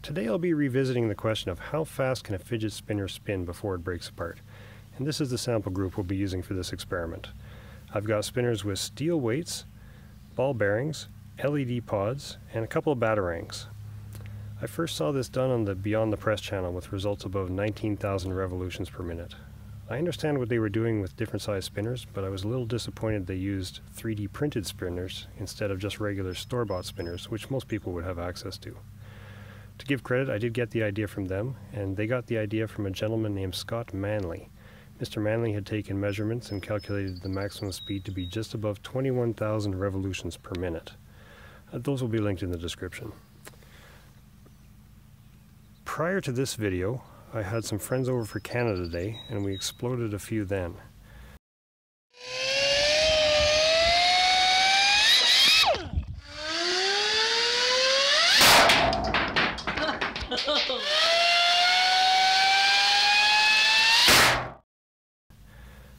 Today I'll be revisiting the question of how fast can a fidget spinner spin before it breaks apart. And this is the sample group we'll be using for this experiment. I've got spinners with steel weights, ball bearings, LED pods, and a couple of batarangs. I first saw this done on the Beyond the Press channel with results above 19,000 revolutions per minute. I understand what they were doing with different size spinners, but I was a little disappointed they used 3D printed spinners instead of just regular store-bought spinners, which most people would have access to. To give credit, I did get the idea from them, and they got the idea from a gentleman named Scott Manley. Mr. Manley had taken measurements and calculated the maximum speed to be just above 21,000 revolutions per minute. Those will be linked in the description. Prior to this video, I had some friends over for Canada Day, and we exploded a few then.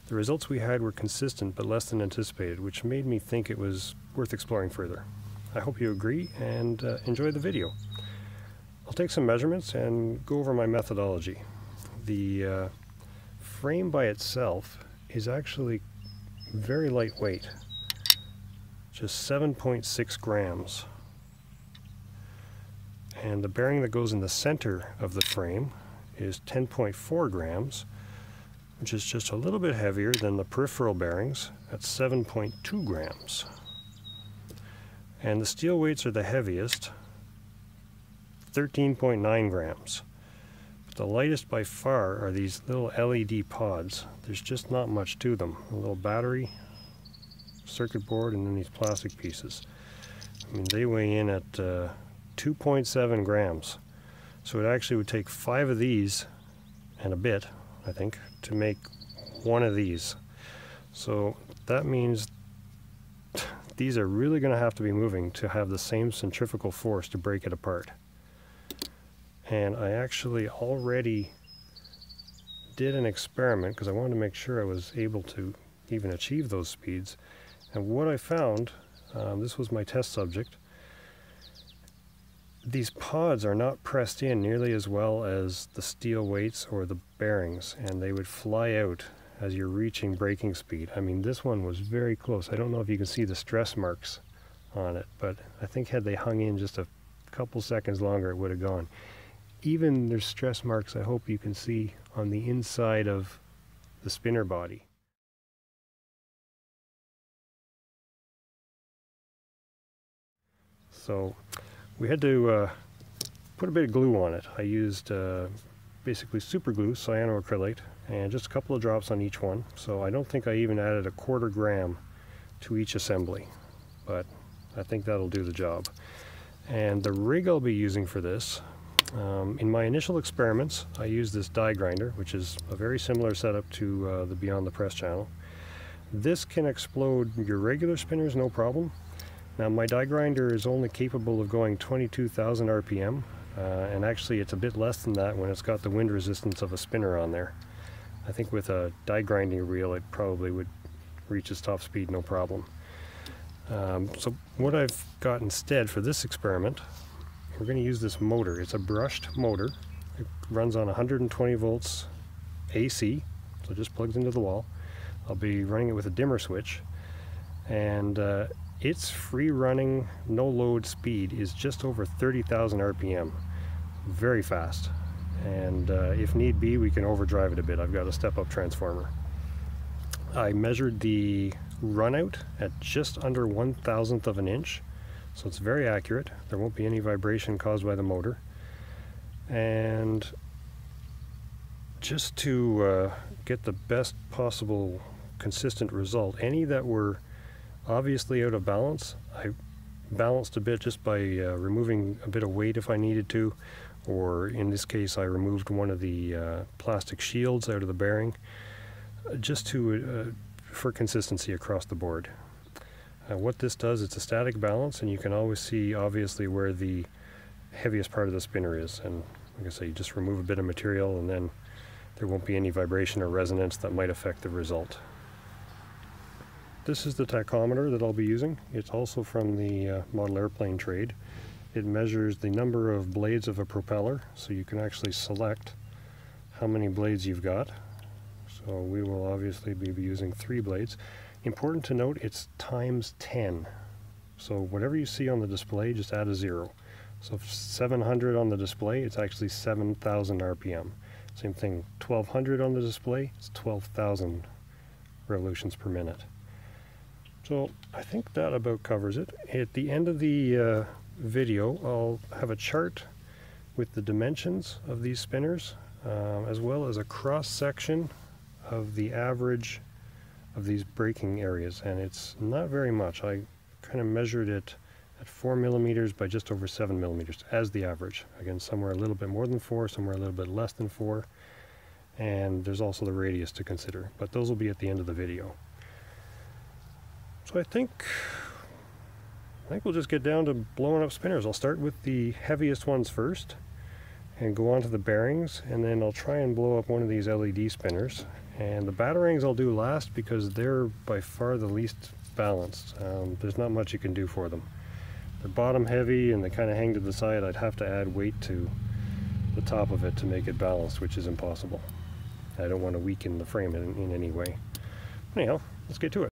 The results we had were consistent but less than anticipated, which made me think it was worth exploring further. I hope you agree and enjoy the video. I'll take some measurements and go over my methodology. The frame by itself is actually very lightweight, just 7.6 grams. And the bearing that goes in the center of the frame is 10.4 grams, which is just a little bit heavier than the peripheral bearings at 7.2 grams. And the steel weights are the heaviest, 13.9 grams. But the lightest by far are these little LED pods. There's just not much to them. A little battery, circuit board, and then these plastic pieces. I mean, they weigh in at 2.7 grams. So it actually would take 5 of these and a bit, I think, to make one of these. So that means these are really going to have to be moving to have the same centrifugal force to break it apart. And I actually already did an experiment because I wanted to make sure I was able to even achieve those speeds. And what I found, this was my test subject, these pods are not pressed in nearly as well as the steel weights or the bearings, and they would fly out as you're reaching breaking speed. I mean, this one was very close. I don't know if you can see the stress marks on it, but I think had they hung in just a couple seconds longer, it would have gone. Even there's stress marks I hope you can see on the inside of the spinner body. So we had to put a bit of glue on it. I used basically super glue, cyanoacrylate, and just a couple of drops on each one. So I don't think I even added a 1/4 gram to each assembly, but I think that'll do the job. And the rig I'll be using for this, in my initial experiments, I used this die grinder, which is a very similar setup to the Beyond the Press channel. This can explode your regular spinners, no problem. Now my die grinder is only capable of going 22,000 RPM, and actually it's a bit less than that when it's got the wind resistance of a spinner on there. I think with a die grinding reel it probably would reach its top speed no problem. So what I've got instead for this experiment, we're going to use this motor. It's a brushed motor. It runs on 120 volts AC, so it just plugs into the wall. I'll be running it with a dimmer switch, and its free running, no load speed is just over 30,000 RPM. Very fast. And if need be, we can overdrive it a bit. I've got a step-up transformer. I measured the run out at just under 1/1000th of an inch, so it's very accurate. There won't be any vibration caused by the motor. And just to get the best possible consistent result, any that were obviously out of balance, I balanced a bit just by removing a bit of weight if I needed to, or in this case I removed one of the plastic shields out of the bearing, just to for consistency across the board. What this does, it's a static balance, and you can always see obviously where the heaviest part of the spinner is, and like I say, you just remove a bit of material and then there won't be any vibration or resonance that might affect the result. This is the tachometer that I'll be using. It's also from the model airplane trade, it measures the number of blades of a propeller, so you can actually select how many blades you've got. So we will obviously be using 3 blades. Important to note, it's times 10. So whatever you see on the display, just add a 0. So if 700 on the display, it's actually 7,000 RPM. Same thing, 1200 on the display, it's 12,000 revolutions per minute. So I think that about covers it. At the end of the video, I'll have a chart with the dimensions of these spinners, as well as a cross-section of the average of these braking areas, and it's not very much. I kind of measured it at 4 millimeters by just over 7 millimeters as the average. Again, somewhere a little bit more than 4, somewhere a little bit less than 4, and there's also the radius to consider, but those will be at the end of the video. So I think we'll just get down to blowing up spinners. I'll start with the heaviest ones first and go on to the bearings, and then I'll try and blow up one of these LED spinners. And the batarangs I'll do last because they're by far the least balanced. There's not much you can do for them. They're bottom heavy and they kind of hang to the side. I'd have to add weight to the top of it to make it balanced, which is impossible. I don't want to weaken the frame in any way. Anyhow, let's get to it.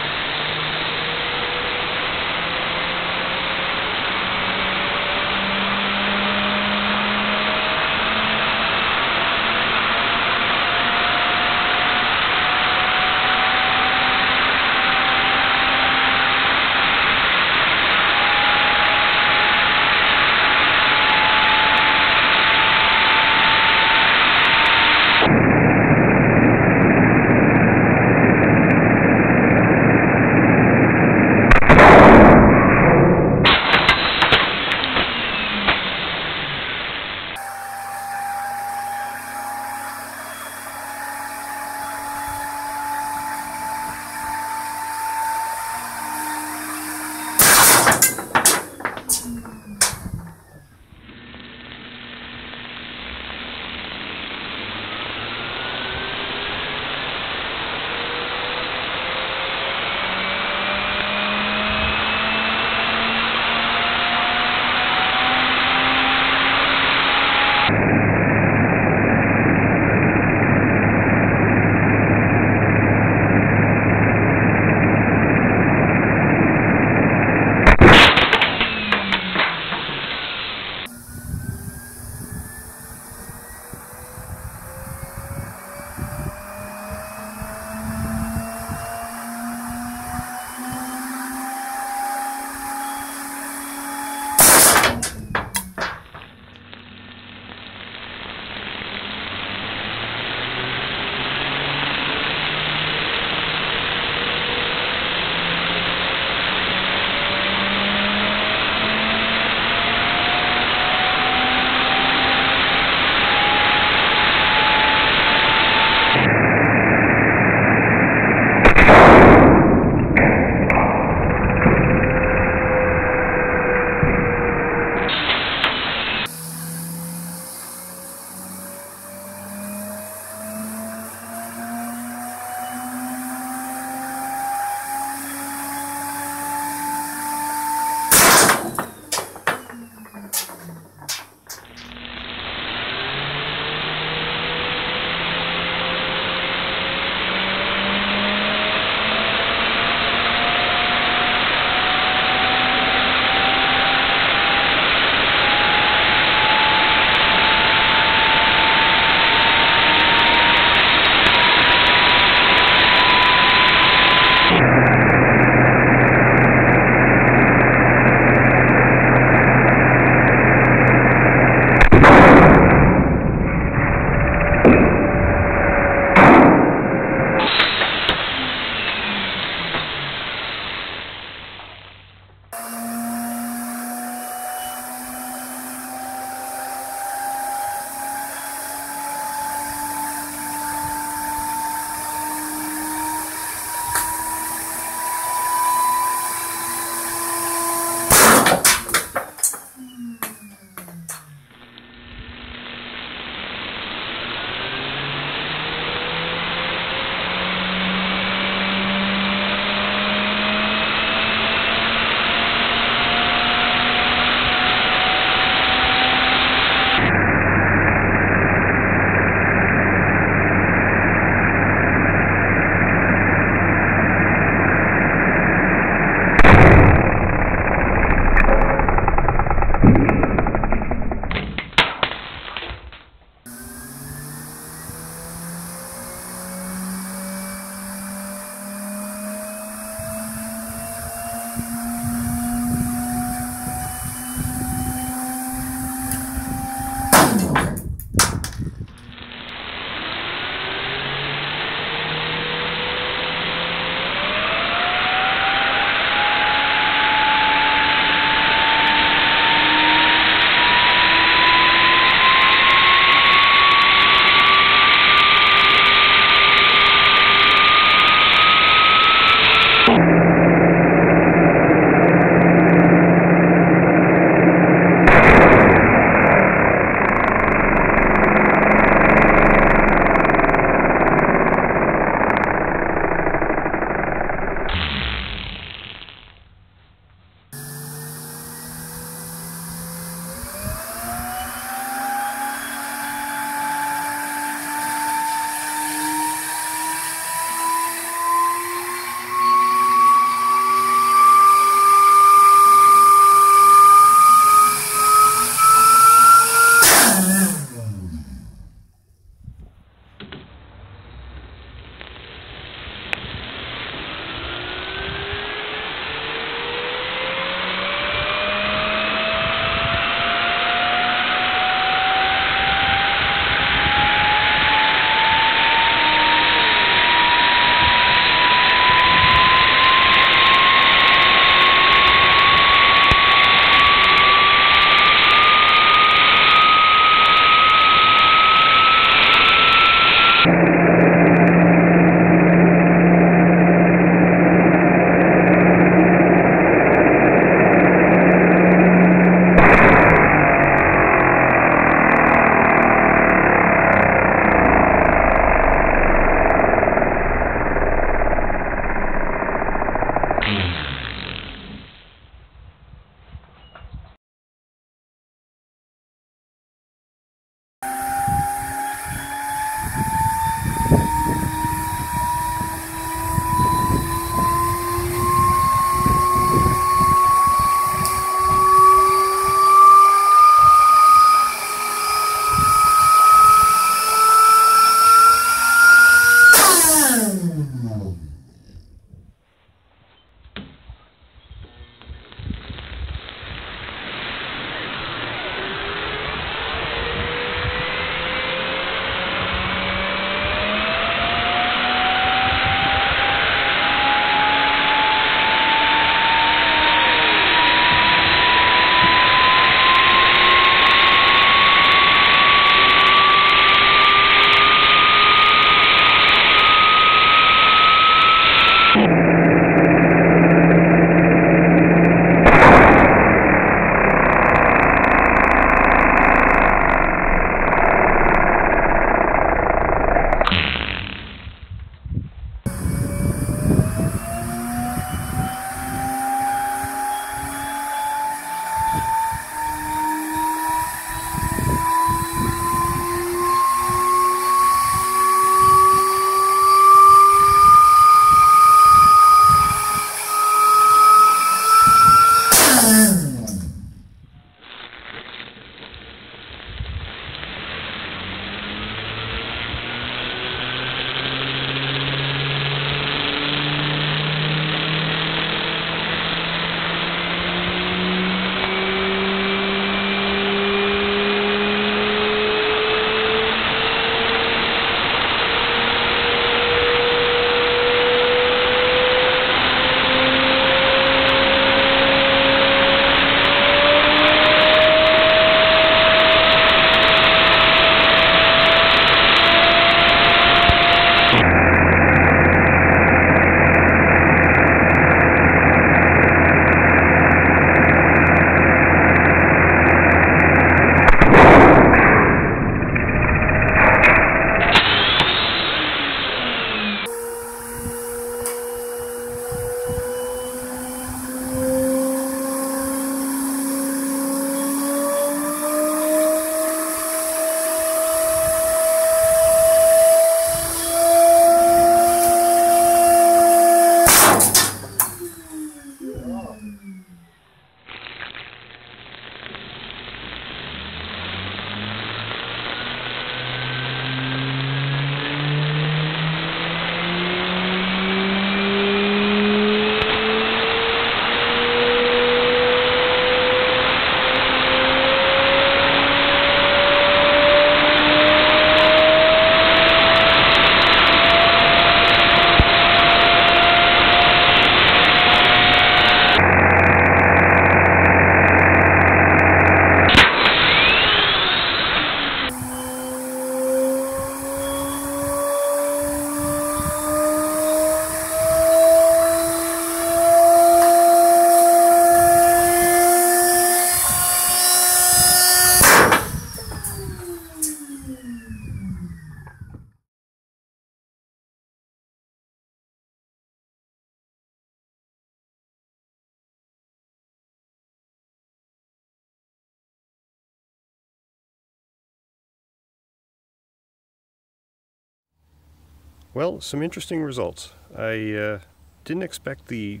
Well, some interesting results. I didn't expect the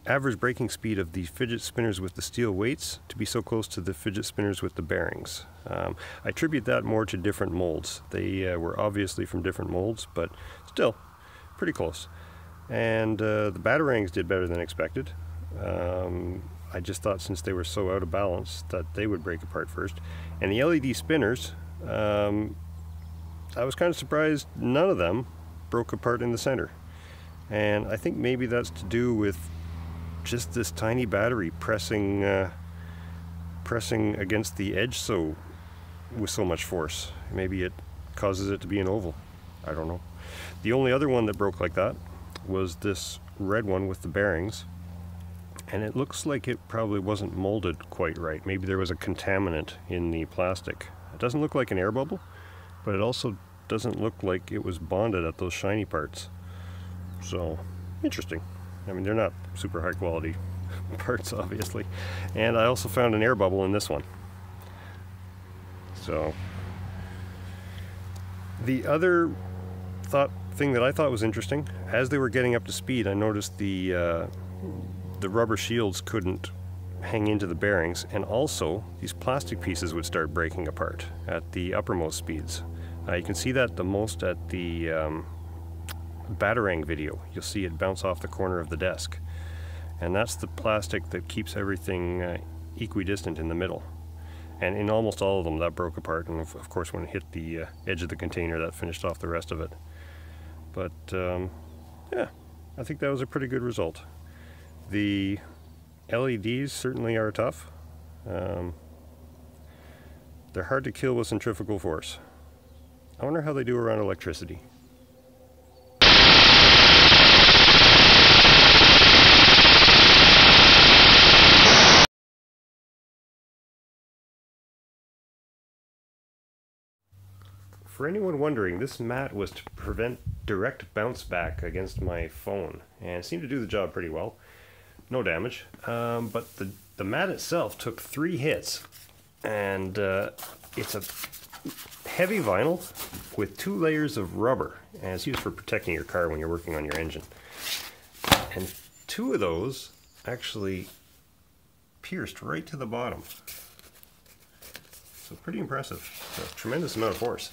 average breaking speed of the fidget spinners with the steel weights to be so close to the fidget spinners with the bearings. I attribute that more to different molds. They were obviously from different molds, but still pretty close. And the batarangs did better than expected. I just thought since they were so out of balance that they would break apart first. And the LED spinners, I was kind of surprised none of them broke apart in the center. And I think maybe that's to do with just this tiny battery pressing against the edge with so much force. Maybe it causes it to be an oval. I don't know. The only other one that broke like that was this red one with the bearings, and it looks like it probably wasn't molded quite right. Maybe there was a contaminant in the plastic. It doesn't look like an air bubble, but it also doesn't look like it was bonded at those shiny parts. So, interesting. I mean, they're not super high quality parts, obviously. And I also found an air bubble in this one. So, the other thing that I thought was interesting, as they were getting up to speed, I noticed the rubber shields couldn't hang into the bearings, and also these plastic pieces would start breaking apart at the uppermost speeds. You can see that the most at the batarang video. You'll see it bounce off the corner of the desk, and that's the plastic that keeps everything equidistant in the middle. And in almost all of them that broke apart, and of course when it hit the edge of the container that finished off the rest of it. But yeah, I think that was a pretty good result. The LEDs certainly are tough. They're hard to kill with centrifugal force. I wonder how they do around electricity. For anyone wondering, this mat was to prevent direct bounce back against my phone, and it seemed to do the job pretty well. No damage, but the mat itself took 3 hits, and it's a heavy vinyl with 2 layers of rubber, and it's used for protecting your car when you're working on your engine. And 2 of those actually pierced right to the bottom. So pretty impressive. It's a tremendous amount of force.